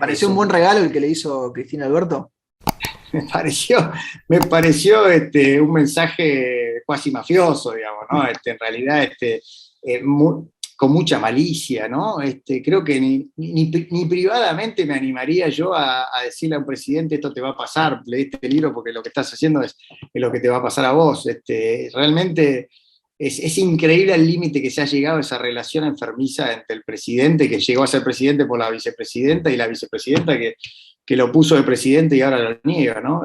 ¿Pareció un buen regalo el que le hizo Cristina Alberto? Me pareció, un mensaje cuasi mafioso, digamos, ¿no? En realidad, con mucha malicia, ¿no? Creo que ni privadamente me animaría yo a decirle a un presidente esto te va a pasar, leíste el libro porque lo que estás haciendo es lo que te va a pasar a vos. Realmente es increíble el límite que se ha llegado a esa relación enfermiza entre el presidente, que llegó a ser presidente por la vicepresidenta, y la vicepresidenta que lo puso de presidente y ahora lo niega, ¿no?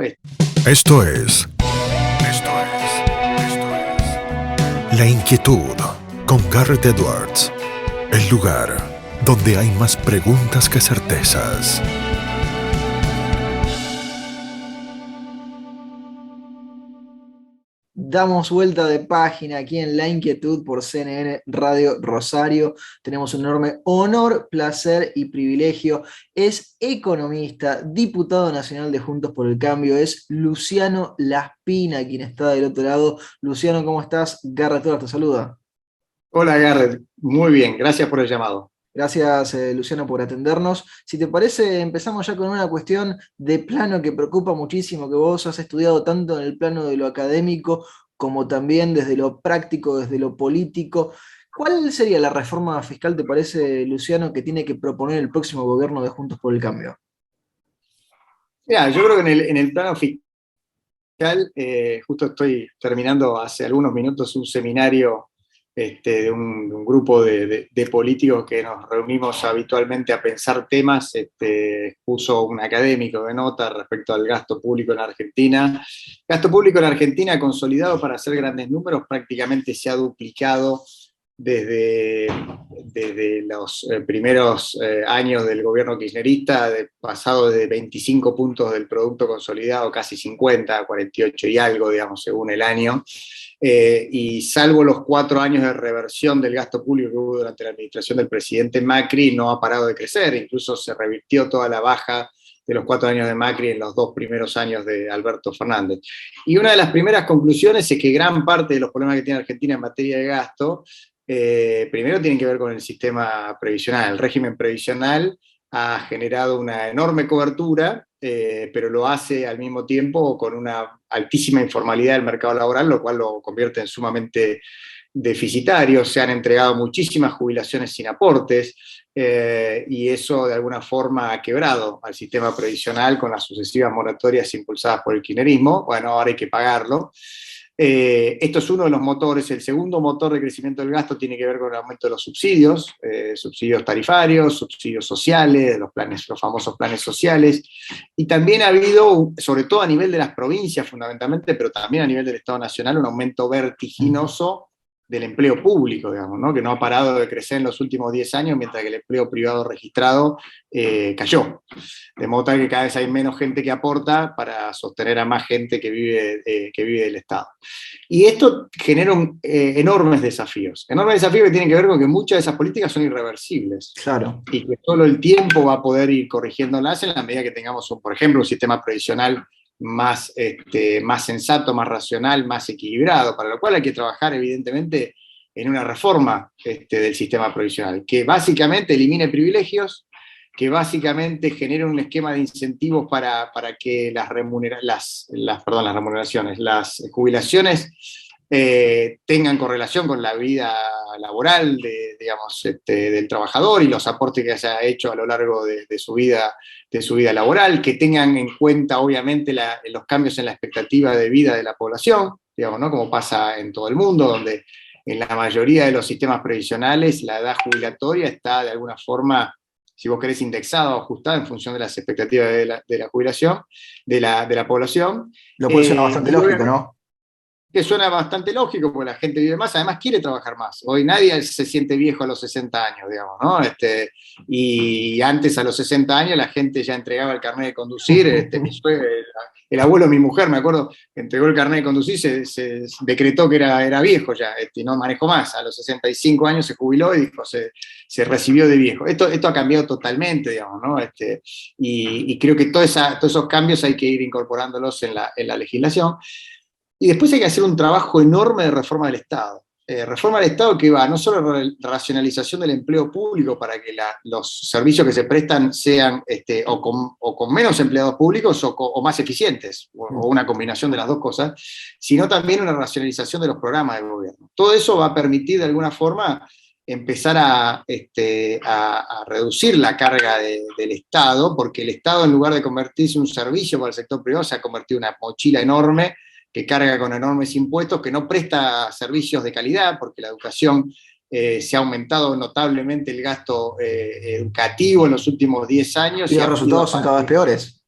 Esto es, La Inquietud con Garrett Edwards. El lugar donde hay más preguntas que certezas. Damos vuelta de página aquí en La Inquietud por CNN Radio Rosario. Tenemos un enorme honor, placer y privilegio. Es economista, diputado nacional de Juntos por el Cambio. Es Luciano Laspina quien está del otro lado. Luciano, ¿cómo estás? Garra Torres te saluda. Hola Garrett, muy bien, gracias por el llamado. Gracias, Luciano, por atendernos. Si te parece, empezamos ya con una cuestión de plano que preocupa muchísimo, que vos has estudiado tanto en el plano de lo académico como también desde lo práctico, desde lo político. ¿Cuál sería la reforma fiscal, te parece, Luciano, que tiene que proponer el próximo gobierno de Juntos por el Cambio? Mira, yo creo que en el plano fiscal, justo estoy terminando hace algunos minutos un seminario de un grupo de políticos que nos reunimos habitualmente a pensar temas. Puso un académico de nota respecto al gasto público en Argentina. Gasto público en Argentina consolidado para hacer grandes números prácticamente se ha duplicado desde los primeros años del gobierno kirchnerista, pasado de 25 puntos del Producto Consolidado, casi 50, 48 y algo, digamos, según el año. Y salvo los 4 años de reversión del gasto público que hubo durante la administración del presidente Macri, no ha parado de crecer. Incluso se revirtió toda la baja de los 4 años de Macri en los 2 primeros años de Alberto Fernández. Y una de las primeras conclusiones es que gran parte de los problemas que tiene Argentina en materia de gasto, primero tienen que ver con el sistema previsional. El régimen previsional ha generado una enorme cobertura, pero lo hace al mismo tiempo con una altísima informalidad del mercado laboral, lo cual lo convierte en sumamente deficitario. Se han entregado muchísimas jubilaciones sin aportes, y eso de alguna forma ha quebrado al sistema previsional con las sucesivas moratorias impulsadas por el kirchnerismo. Bueno, ahora hay que pagarlo. Esto es uno de los motores. El segundo motor de crecimiento del gasto tiene que ver con el aumento de los subsidios, subsidios tarifarios, subsidios sociales, los famosos planes sociales. Y también ha habido, sobre todo a nivel de las provincias fundamentalmente, pero también a nivel del Estado Nacional, un aumento vertiginoso del empleo público, digamos, ¿no? Que no ha parado de crecer en los últimos 10 años, mientras que el empleo privado registrado cayó. De modo tal que cada vez hay menos gente que aporta para sostener a más gente que vive del Estado. Y esto genera enormes desafíos que tienen que ver con que muchas de esas políticas son irreversibles. Claro. Y que solo el tiempo va a poder ir corrigiéndolas en la medida que tengamos, por ejemplo, un sistema previsional más sensato, más racional, más equilibrado, para lo cual hay que trabajar evidentemente en una reforma del sistema previsional, que básicamente elimine privilegios, que básicamente genere un esquema de incentivos para que las jubilaciones tengan correlación con la vida laboral del trabajador y los aportes que se ha hecho a lo largo de su vida laboral, que tengan en cuenta obviamente los cambios en la expectativa de vida de la población, digamos, ¿no? Como pasa en todo el mundo, donde en la mayoría de los sistemas previsionales la edad jubilatoria está de alguna forma, si vos querés, indexada o ajustada en función de las expectativas de la jubilación, de la población. Lo cual suena bastante lógico, ¿no? Que suena bastante lógico, porque la gente vive más, además quiere trabajar más. Hoy nadie se siente viejo a los 60 años, digamos, ¿no? Y antes, a los 60 años, la gente ya entregaba el carnet de conducir. El abuelo de mi mujer, me acuerdo, entregó el carnet de conducir, se decretó que era viejo ya, no manejó más. A los 65 años se jubiló y dijo, se recibió de viejo. Esto ha cambiado totalmente, digamos, ¿no? Y creo que todos esos cambios hay que ir incorporándolos en la legislación. Y después hay que hacer un trabajo enorme de reforma del Estado. reforma del Estado que va no solo racionalización del empleo público para que los servicios que se prestan sean o con menos empleados públicos o más eficientes, o una combinación de las dos cosas, sino también una racionalización de los programas de gobierno. Todo eso va a permitir de alguna forma empezar a reducir la carga del Estado, porque el Estado, en lugar de convertirse en un servicio para el sector privado, se ha convertido en una mochila enorme que carga con enormes impuestos, que no presta servicios de calidad, porque la educación se ha aumentado notablemente el gasto educativo en los últimos 10 años. Y los resultados son cada vez peores.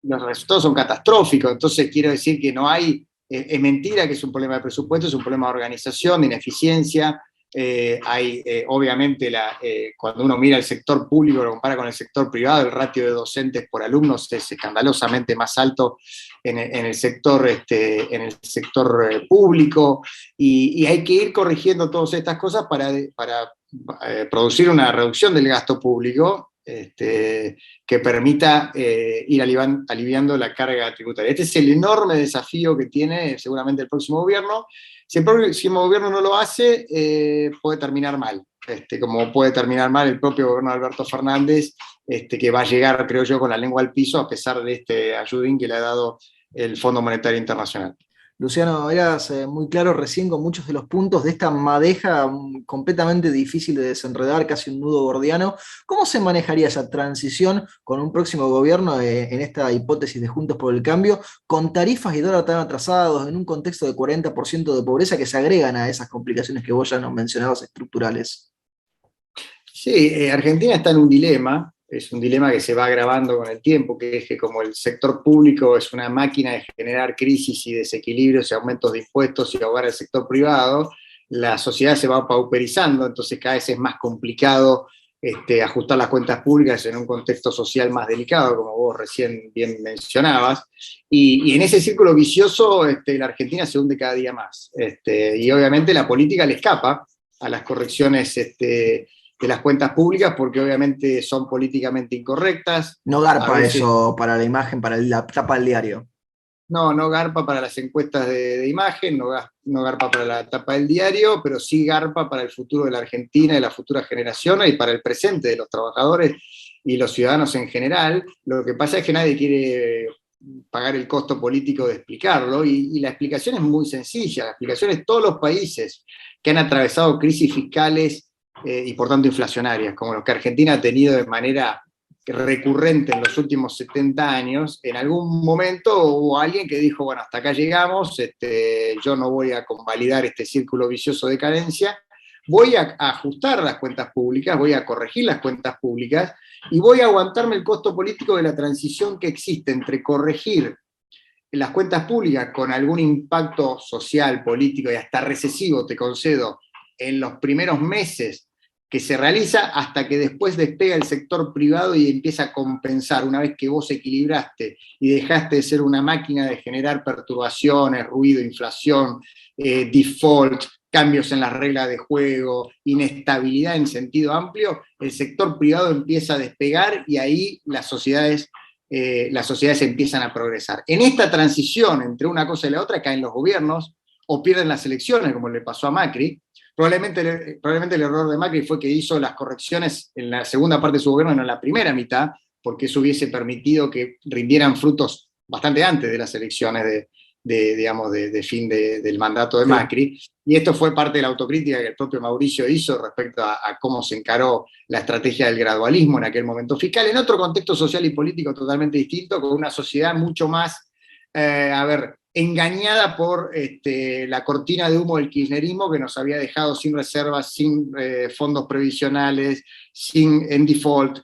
Los resultados son catastróficos, entonces quiero decir que no hay, es mentira que es un problema de presupuesto, es un problema de organización, de ineficiencia. Obviamente, cuando uno mira el sector público, lo compara con el sector privado, el ratio de docentes por alumnos es escandalosamente más alto en el sector público, y hay que ir corrigiendo todas estas cosas para producir una reducción del gasto público que permita ir aliviando la carga tributaria. Este es el enorme desafío que tiene seguramente el próximo gobierno. Si el próximo gobierno no lo hace, puede terminar mal, como puede terminar mal el propio gobierno de Alberto Fernández, que va a llegar, creo yo, con la lengua al piso, a pesar de este ayudín que le ha dado el Fondo Monetario Internacional. Luciano, eras muy claro recién con muchos de los puntos de esta madeja completamente difícil de desenredar, casi un nudo gordiano. ¿Cómo se manejaría esa transición con un próximo gobierno en esta hipótesis de Juntos por el Cambio, con tarifas y dólar tan atrasados, en un contexto de 40% de pobreza que se agregan a esas complicaciones que vos ya nos mencionabas estructurales? Sí, Argentina está en un dilema. Es un dilema que se va agravando con el tiempo, que es que como el sector público es una máquina de generar crisis y desequilibrios y aumentos de impuestos y ahogar al sector privado, la sociedad se va pauperizando, entonces cada vez es más complicado ajustar las cuentas públicas en un contexto social más delicado, como vos recién bien mencionabas, y en ese círculo vicioso la Argentina se hunde cada día más, y obviamente la política le escapa a las correcciones de las cuentas públicas, porque obviamente son políticamente incorrectas. No garpa eso para la imagen, para la tapa del diario. No garpa para las encuestas de imagen, no garpa para la tapa del diario, pero sí garpa para el futuro de la Argentina y las futuras generaciones y para el presente de los trabajadores y los ciudadanos en general. Lo que pasa es que nadie quiere pagar el costo político de explicarlo, y la explicación es muy sencilla. La explicación es: todos los países que han atravesado crisis fiscales y por tanto inflacionarias, como los que Argentina ha tenido de manera recurrente en los últimos 70 años, en algún momento hubo alguien que dijo, bueno, hasta acá llegamos, yo no voy a convalidar este círculo vicioso de carencia, voy a ajustar las cuentas públicas, voy a corregir las cuentas públicas, y voy a aguantarme el costo político de la transición que existe entre corregir las cuentas públicas con algún impacto social, político y hasta recesivo, te concedo, en los primeros meses que se realiza, hasta que después despega el sector privado y empieza a compensar, una vez que vos equilibraste y dejaste de ser una máquina de generar perturbaciones, ruido, inflación, default, cambios en las reglas de juego, inestabilidad en sentido amplio, el sector privado empieza a despegar, y ahí las sociedades empiezan a progresar. En esta transición entre una cosa y la otra caen los gobiernos o pierden las elecciones, como le pasó a Macri. Probablemente el error de Macri fue que hizo las correcciones en la segunda parte de su gobierno, no en la primera mitad, porque eso hubiese permitido que rindieran frutos bastante antes de las elecciones de fin del mandato de Macri. Y esto fue parte de la autocrítica que el propio Mauricio hizo respecto a cómo se encaró la estrategia del gradualismo en aquel momento fiscal, en otro contexto social y político totalmente distinto, con una sociedad mucho más, engañada por la cortina de humo del kirchnerismo, que nos había dejado sin reservas, sin fondos previsionales, en default,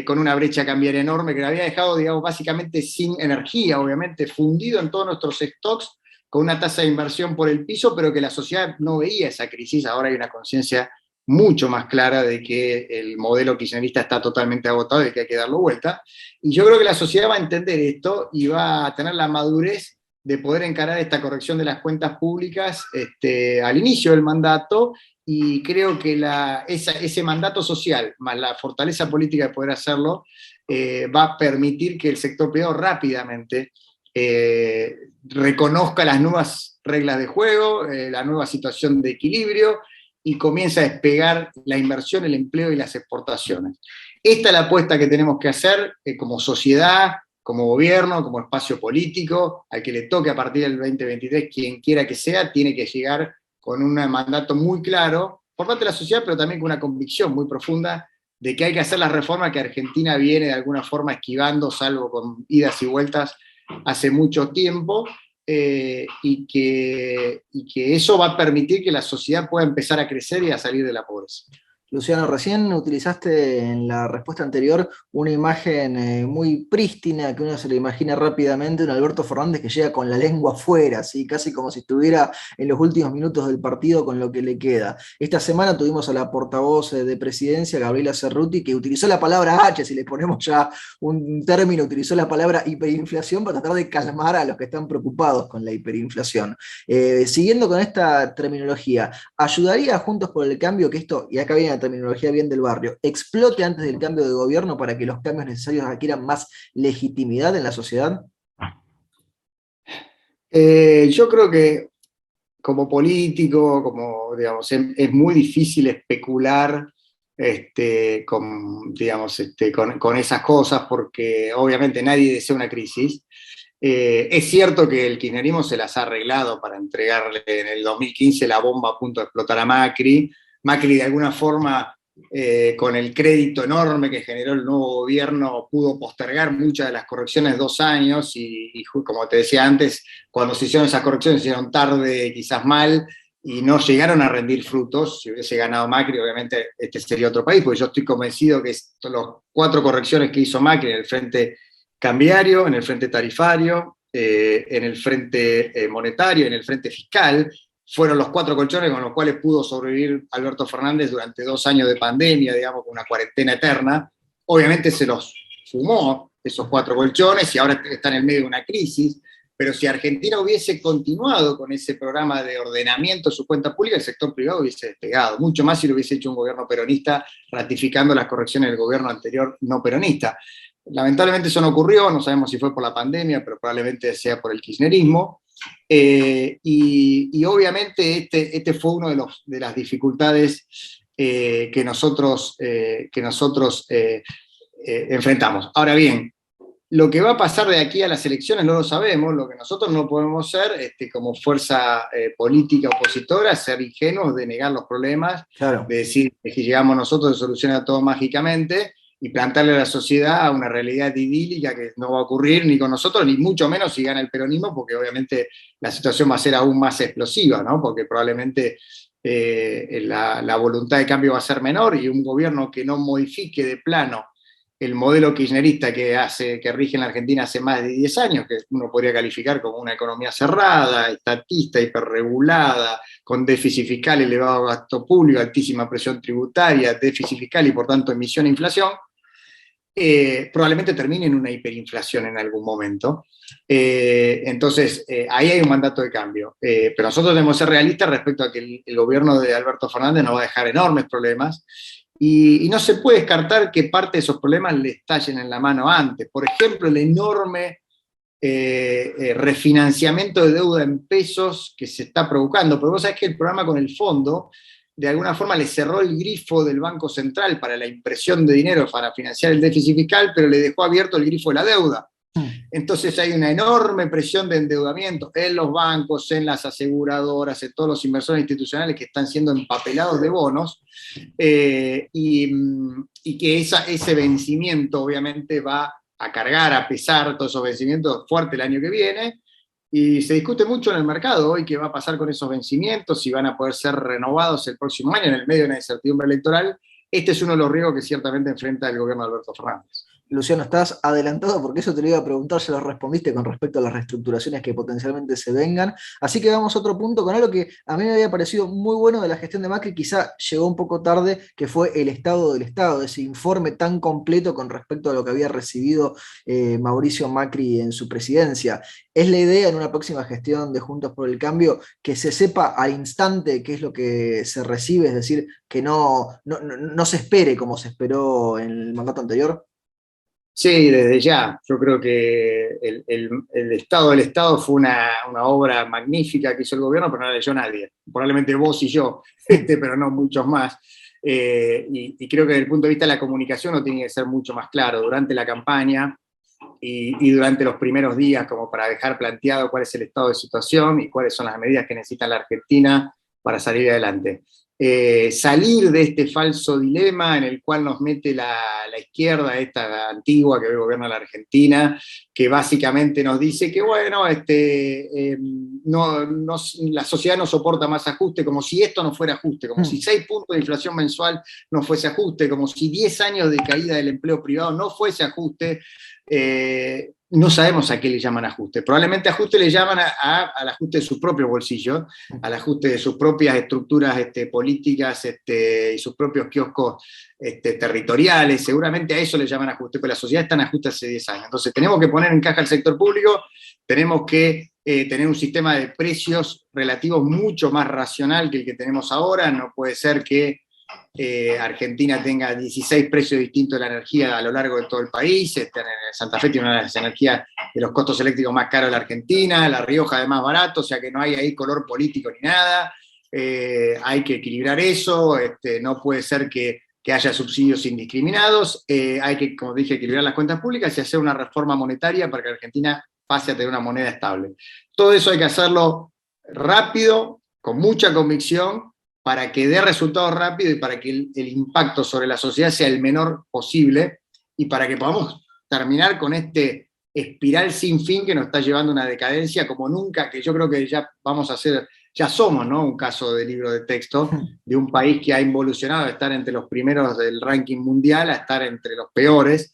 con una brecha cambiaria enorme, que lo había dejado, digamos, básicamente sin energía, obviamente, fundido en todos nuestros stocks, con una tasa de inversión por el piso, pero que la sociedad no veía esa crisis. Ahora hay una conciencia mucho más clara de que el modelo kirchnerista está totalmente agotado y que hay que darlo vuelta. Y yo creo que la sociedad va a entender esto y va a tener la madurez de poder encarar esta corrección de las cuentas públicas al inicio del mandato, y creo que ese mandato social, más la fortaleza política de poder hacerlo, va a permitir que el sector privado rápidamente reconozca las nuevas reglas de juego, la nueva situación de equilibrio, y comienza a despegar la inversión, el empleo y las exportaciones. Esta es la apuesta que tenemos que hacer como sociedad, como gobierno, como espacio político, al que le toque a partir del 2023, quien quiera que sea, tiene que llegar con un mandato muy claro, por parte de la sociedad, pero también con una convicción muy profunda de que hay que hacer las reformas que Argentina viene de alguna forma esquivando, salvo con idas y vueltas, hace mucho tiempo, y que eso va a permitir que la sociedad pueda empezar a crecer y a salir de la pobreza. Luciano, recién utilizaste en la respuesta anterior una imagen muy prístina que uno se lo imagina rápidamente, un Alberto Fernández que llega con la lengua afuera, ¿sí? Casi como si estuviera en los últimos minutos del partido con lo que le queda. Esta semana tuvimos a la portavoz de Presidencia, Gabriela Cerruti, que utilizó la palabra H, si le ponemos ya un término, utilizó la palabra hiperinflación para tratar de calmar a los que están preocupados con la hiperinflación. Siguiendo con esta terminología, ¿ayudaría a Juntos por el Cambio que esto, y acá viene la terminología bien del barrio, explote antes del cambio de gobierno para que los cambios necesarios adquieran más legitimidad en la sociedad? Yo creo que como político, como, digamos, es muy difícil especular con esas cosas, porque obviamente nadie desea una crisis. Es cierto que el kirchnerismo se las ha arreglado para entregarle en el 2015 la bomba a punto de explotar a Macri. Macri de alguna forma, con el crédito enorme que generó el nuevo gobierno, pudo postergar muchas de las correcciones 2 años y como te decía antes, cuando se hicieron esas correcciones se hicieron tarde, quizás mal, y no llegaron a rendir frutos. Si hubiese ganado Macri, obviamente este sería otro país, porque yo estoy convencido que las 4 correcciones que hizo Macri en el frente cambiario, en el frente tarifario, en el frente monetario, en el frente fiscal, fueron los 4 colchones con los cuales pudo sobrevivir Alberto Fernández durante 2 años de pandemia, digamos, con una cuarentena eterna. Obviamente se los fumó, esos 4 colchones, y ahora está en el medio de una crisis, pero si Argentina hubiese continuado con ese programa de ordenamiento de su cuenta pública, el sector privado hubiese despegado, mucho más si lo hubiese hecho un gobierno peronista, ratificando las correcciones del gobierno anterior no peronista. Lamentablemente eso no ocurrió, no sabemos si fue por la pandemia, pero probablemente sea por el kirchnerismo. Y obviamente este fue una de las dificultades que nosotros enfrentamos. Ahora bien, lo que va a pasar de aquí a las elecciones no lo sabemos. Lo que nosotros no podemos ser, como fuerza política opositora, ser ingenuos de negar los problemas, Claro. de decir que si llegamos nosotros se soluciona todo mágicamente, y plantearle a la sociedad una realidad idílica que no va a ocurrir ni con nosotros, ni mucho menos si gana el peronismo, porque obviamente la situación va a ser aún más explosiva, ¿no? Porque probablemente la voluntad de cambio va a ser menor, y un gobierno que no modifique de plano el modelo kirchnerista que rige en la Argentina hace más de 10 años, que uno podría calificar como una economía cerrada, estatista, hiperregulada, con déficit fiscal, elevado gasto público, altísima presión tributaria, déficit fiscal y por tanto emisión e inflación, probablemente termine en una hiperinflación en algún momento. Entonces, ahí hay un mandato de cambio. Pero nosotros debemos ser realistas respecto a que el gobierno de Alberto Fernández nos va a dejar enormes problemas, y no se puede descartar que parte de esos problemas le estallen en la mano antes. Por ejemplo, el enorme refinanciamiento de deuda en pesos que se está provocando. Pero vos sabés que el programa con el fondo, de alguna forma le cerró el grifo del Banco Central para la impresión de dinero para financiar el déficit fiscal, pero le dejó abierto el grifo de la deuda. Entonces hay una enorme presión de endeudamiento en los bancos, en las aseguradoras, en todos los inversores institucionales que están siendo empapelados de bonos, y que ese vencimiento obviamente va a cargar, a pesar todos esos vencimientos fuerte el año que viene. Y se discute mucho en el mercado hoy qué va a pasar con esos vencimientos, si van a poder ser renovados el próximo año en el medio de una incertidumbre electoral. Este es uno de los riesgos que ciertamente enfrenta el gobierno de Alberto Fernández. Luciano, estás adelantado porque eso te lo iba a preguntar, ya lo respondiste con respecto a las reestructuraciones que potencialmente se vengan. Así que vamos a otro punto con algo que a mí me había parecido muy bueno de la gestión de Macri, quizá llegó un poco tarde, que fue el estado del Estado, ese informe tan completo con respecto a lo que había recibido Mauricio Macri en su presidencia. ¿Es la idea en una próxima gestión de Juntos por el Cambio que se sepa al instante qué es lo que se recibe, es decir, que no se espere como se esperó en el mandato anterior? Sí, desde ya. Yo creo que el Estado del Estado fue una obra magnífica que hizo el gobierno, pero no la leyó nadie. Probablemente vos y yo, pero no muchos más. Y creo que desde el punto de vista de la comunicación no tiene que ser mucho más claro. Durante la campaña y durante los primeros días, como para dejar planteado cuál es el estado de situación y cuáles son las medidas que necesita la Argentina para salir adelante. Salir de este falso dilema en el cual nos mete la izquierda, esta antigua que hoy gobierna la Argentina, que básicamente nos dice que, bueno, la sociedad no soporta más ajuste, como si esto no fuera ajuste, como si 6 puntos de inflación mensual no fuese ajuste, como si 10 años de caída del empleo privado no fuese ajuste. No sabemos a qué le llaman ajuste. Probablemente ajuste le llaman al ajuste de su propio bolsillo, al ajuste de sus propias estructuras políticas y sus propios kioscos territoriales. Seguramente a eso le llaman ajuste, pero la sociedad está en ajuste hace 10 años. Entonces tenemos que poner en caja el sector público, tenemos que tener un sistema de precios relativos mucho más racional que el que tenemos ahora. No puede ser que Argentina tenga 16 precios distintos de la energía a lo largo de todo el país. Santa Fe tiene una de las energías de los costos eléctricos más caros de la Argentina, La Rioja de más barato, o sea que no hay ahí color político ni nada. Hay que equilibrar eso. No puede ser que haya subsidios indiscriminados. Hay que, como dije, equilibrar las cuentas públicas y hacer una reforma monetaria para que Argentina pase a tener una moneda estable. Todo eso hay que hacerlo rápido, con mucha convicción, para que dé resultados rápidos y para que el impacto sobre la sociedad sea el menor posible y para que podamos terminar con este espiral sin fin que nos está llevando a una decadencia como nunca, que yo creo que ya vamos a hacer, ya somos, ¿no?, un caso de libro de texto de un país que ha involucionado de estar entre los primeros del ranking mundial a estar entre los peores.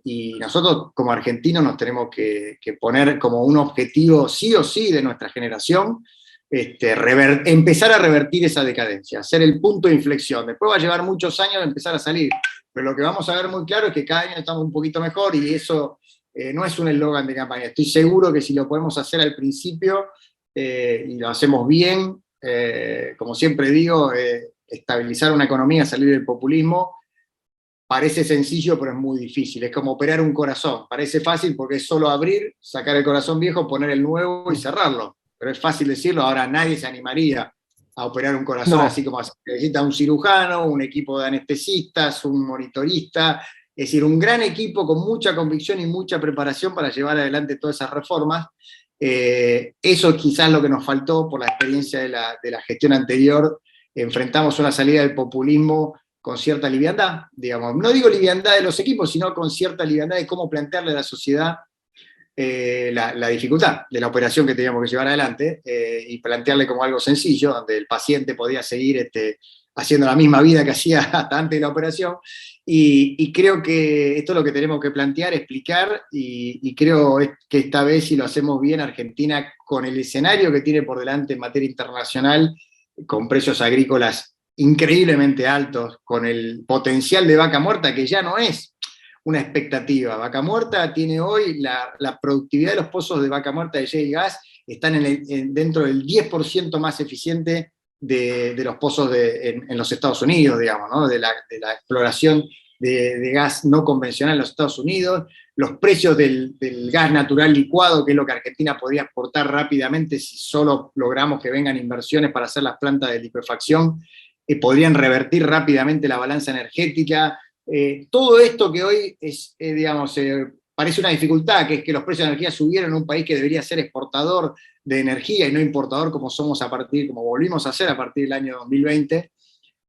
Y nosotros como argentinos nos tenemos que poner como un objetivo sí o sí de nuestra generación, empezar a revertir esa decadencia, hacer el punto de inflexión. Después va a llevar muchos años de empezar a salir, pero lo que vamos a ver muy claro es que cada año estamos un poquito mejor y eso no es un eslogan de campaña. Estoy seguro que si lo podemos hacer al principio y lo hacemos bien, como siempre digo, estabilizar una economía, salir del populismo, parece sencillo, pero es muy difícil. Es como operar un corazón. Parece fácil porque es solo abrir, sacar el corazón viejo, poner el nuevo y cerrarlo. Pero es fácil decirlo, ahora nadie se animaría a operar un corazón así como se necesita un cirujano, un equipo de anestesistas, un monitorista, es decir, un gran equipo con mucha convicción y mucha preparación para llevar adelante todas esas reformas. Eso es quizás lo que nos faltó por la experiencia de la gestión anterior. Enfrentamos una salida del populismo con cierta liviandad, digamos. No digo liviandad de los equipos, sino con cierta liviandad de cómo plantearle a la sociedad la dificultad de la operación que teníamos que llevar adelante y plantearle como algo sencillo, donde el paciente podía seguir haciendo la misma vida que hacía hasta antes de la operación. Y creo que esto es lo que tenemos que plantear, explicar, y creo que esta vez, si lo hacemos bien, Argentina, con el escenario que tiene por delante en materia internacional, con precios agrícolas increíblemente altos, con el potencial de vaca muerta, que ya no es una expectativa. Vaca Muerta tiene hoy la productividad de los pozos de Vaca Muerta de shale gas están dentro del 10% más eficiente de los pozos en los Estados Unidos, digamos, ¿no? de la exploración de gas no convencional en los Estados Unidos. Los precios del gas natural licuado, que es lo que Argentina podría exportar rápidamente si solo logramos que vengan inversiones para hacer las plantas de liquefacción, podrían revertir rápidamente la balanza energética. Todo esto que hoy es, parece una dificultad, que es que los precios de energía subieron en un país que debería ser exportador de energía y no importador como volvimos a ser a partir del año 2020,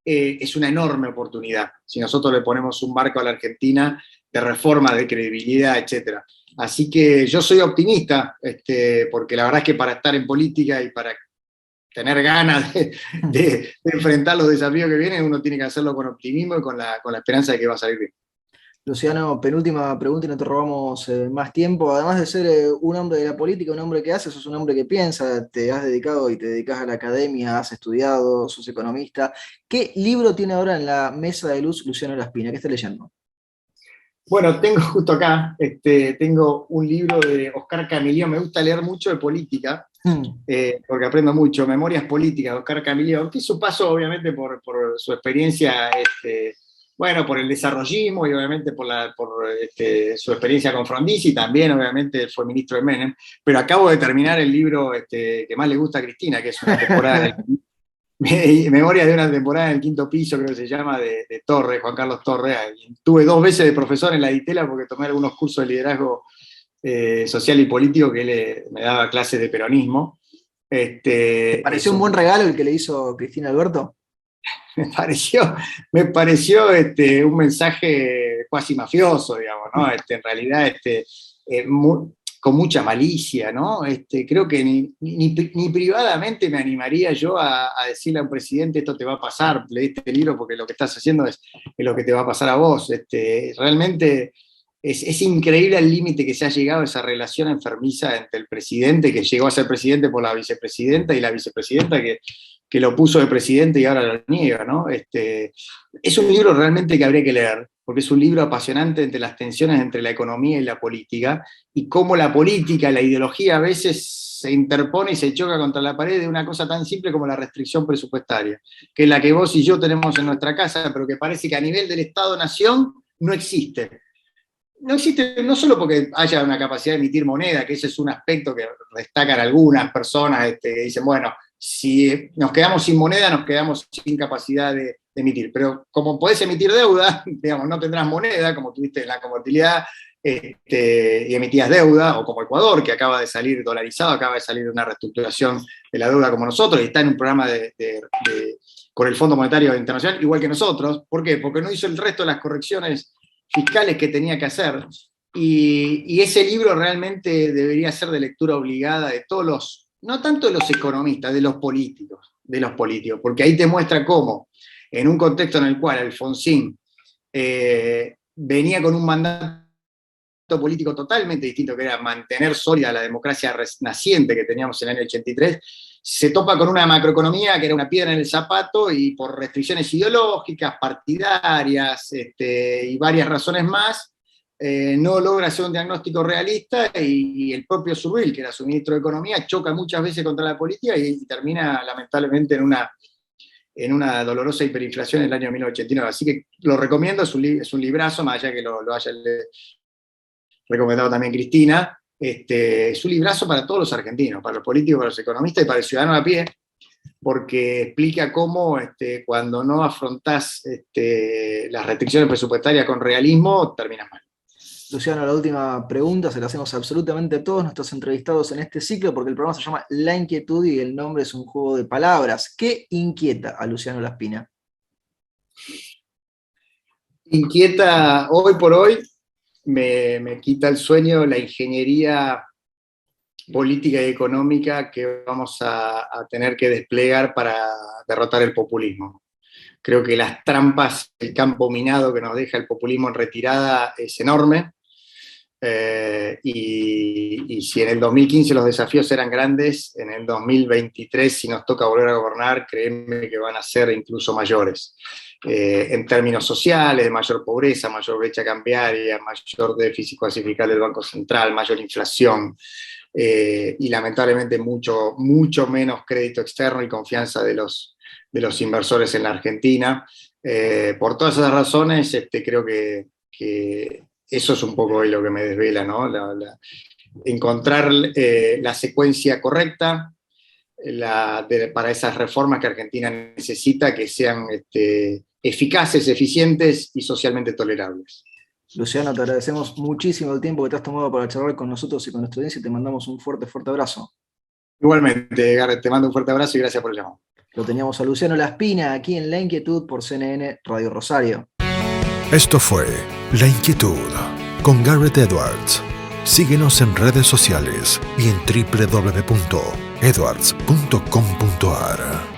es una enorme oportunidad. Si nosotros le ponemos un marco a la Argentina de reforma, de credibilidad, etc. Así que yo soy optimista, porque la verdad es que para estar en política y para tener ganas de enfrentar los desafíos que vienen, uno tiene que hacerlo con optimismo y con la esperanza de que va a salir bien. Luciano, penúltima pregunta y no te robamos más tiempo. Además de ser un hombre de la política, un hombre que hace, sos un hombre que piensa, te has dedicado y te dedicas a la academia, has estudiado, sos economista. ¿Qué libro tiene ahora en la mesa de luz Luciano Laspina? ¿Qué está leyendo? Bueno, tengo justo acá, tengo un libro de Oscar Camilló. Me gusta leer mucho de política, porque aprendo mucho. Memorias políticas de Oscar Camilló, que hizo paso obviamente por su experiencia bueno, por el desarrollismo y obviamente por su experiencia con Frondizi, también obviamente fue ministro de Menem, pero acabo de terminar el libro que más le gusta a Cristina, que es una temporada, Memorias de una temporada en el quinto piso, creo que se llama, de Torres, Juan Carlos Torres. Tuve 2 veces de profesor en la Ditela porque tomé algunos cursos de liderazgo social y político que él me daba clases de peronismo. ¿Te pareció un buen regalo el que le hizo Cristina Alberto? Me pareció un mensaje cuasi mafioso, digamos, ¿no? En realidad, con mucha malicia, ¿no? Creo que ni privadamente me animaría yo a decirle a un presidente, esto te va a pasar, leíste el libro porque lo que estás haciendo es lo que te va a pasar a vos. Realmente es increíble el límite que se ha llegado a esa relación enfermiza entre el presidente, que llegó a ser presidente por la vicepresidenta, y la vicepresidenta que lo puso de presidente y ahora lo niega, ¿no? Es un libro realmente que habría que leer, porque es un libro apasionante entre las tensiones entre la economía y la política, y cómo la política, la ideología a veces se interpone y se choca contra la pared de una cosa tan simple como la restricción presupuestaria, que es la que vos y yo tenemos en nuestra casa, pero que parece que a nivel del Estado-Nación no existe. No existe no solo porque haya una capacidad de emitir moneda, que ese es un aspecto que destacan algunas personas que dicen, bueno, si nos quedamos sin moneda, nos quedamos sin capacidad de emitir. Pero como podés emitir deuda, digamos, no tendrás moneda, como tuviste en la convertibilidad, y emitías deuda, o como Ecuador, que acaba de salir dolarizado, acaba de salir de una reestructuración de la deuda como nosotros, y está en un programa con el Fondo Monetario Internacional, igual que nosotros. ¿Por qué? Porque no hizo el resto de las correcciones fiscales que tenía que hacer. Y ese libro realmente debería ser de lectura obligada de todos los, no tanto de los economistas, de los políticos, porque ahí te muestra cómo, en un contexto en el cual Alfonsín venía con un mandato político totalmente distinto, que era mantener sólida la democracia naciente que teníamos en el año 83, se topa con una macroeconomía que era una piedra en el zapato, y por restricciones ideológicas, partidarias, y varias razones más, no logra hacer un diagnóstico realista, y el propio Surbil, que era su ministro de Economía, choca muchas veces contra la política y termina lamentablemente en una dolorosa hiperinflación en el año 1989. Así que lo recomiendo, es un librazo, más allá que lo haya recomendado también Cristina. Es un librazo para todos los argentinos, para los políticos, para los economistas y para el ciudadano a pie, porque explica cómo cuando no afrontás las restricciones presupuestarias con realismo, terminas mal. Luciano, la última pregunta se la hacemos absolutamente a todos nuestros entrevistados en este ciclo, porque el programa se llama La Inquietud y el nombre es un juego de palabras. ¿Qué inquieta a Luciano Laspina? Inquieta hoy por hoy, me quita el sueño la ingeniería política y económica que vamos a tener que desplegar para derrotar el populismo. Creo que las trampas, el campo minado que nos deja el populismo en retirada es enorme. Y si en el 2015 los desafíos eran grandes, en el 2023, si nos toca volver a gobernar, créeme que van a ser incluso mayores. En términos sociales, de mayor pobreza, mayor brecha cambiaria, mayor déficit fiscal del Banco Central, mayor inflación, y lamentablemente mucho menos crédito externo y confianza de los inversores en la Argentina. Por todas esas razones, creo que eso es un poco hoy lo que me desvela, ¿no? Encontrar la secuencia correcta para esas reformas que Argentina necesita, que sean eficaces, eficientes y socialmente tolerables. Luciano, te agradecemos muchísimo el tiempo que te has tomado para charlar con nosotros y con nuestra audiencia, y te mandamos un fuerte abrazo. Igualmente, Gareth, te mando un fuerte abrazo y gracias por el llamado. Lo teníamos a Luciano Laspina aquí en La Inquietud por CNN Radio Rosario. Esto fue La Inquietud con Gareth Edwards. Síguenos en redes sociales y en www.edwards.com.ar.